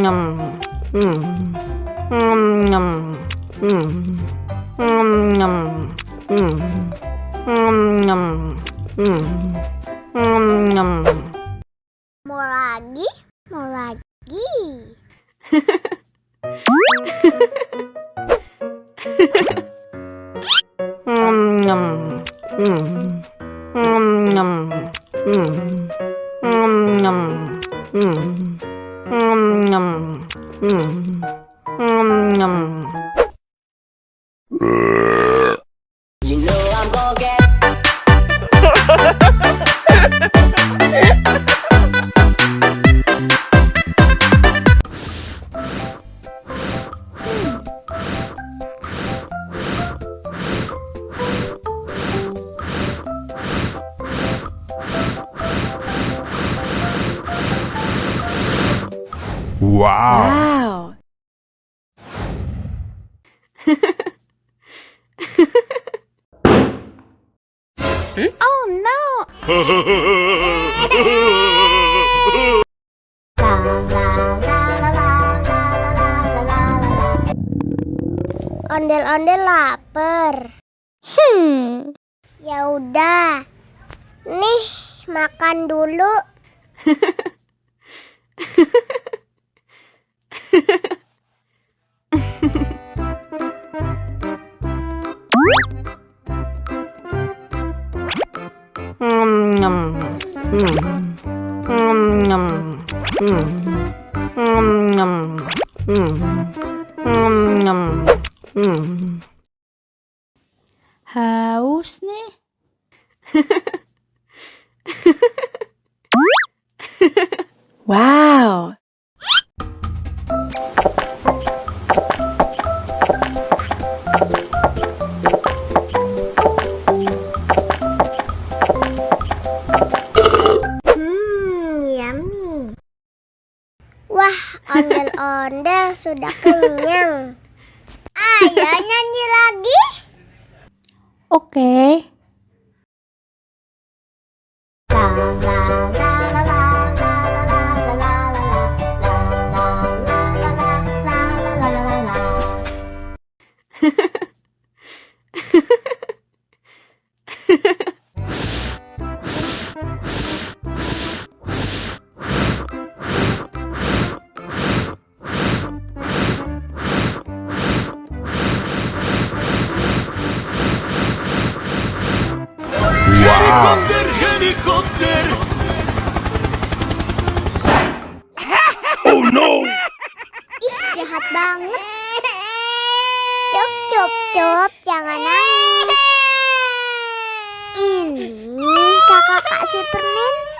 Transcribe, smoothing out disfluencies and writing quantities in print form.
Mau lagi, mau lagi. You know I'm gonna get. Wow. Oh no. Ondel-ondel lapar. Ya udah. Nih, makan dulu. Haus nih. Wow. Yummy. Wah, ondel-ondel sudah kenyang. Ayo nyanyi lagi. Oke. Helikopter, helikopter. Oh no. Ih, jahat banget. Cop, cop, cop, jangan nangis. Ini kakak kasih permen.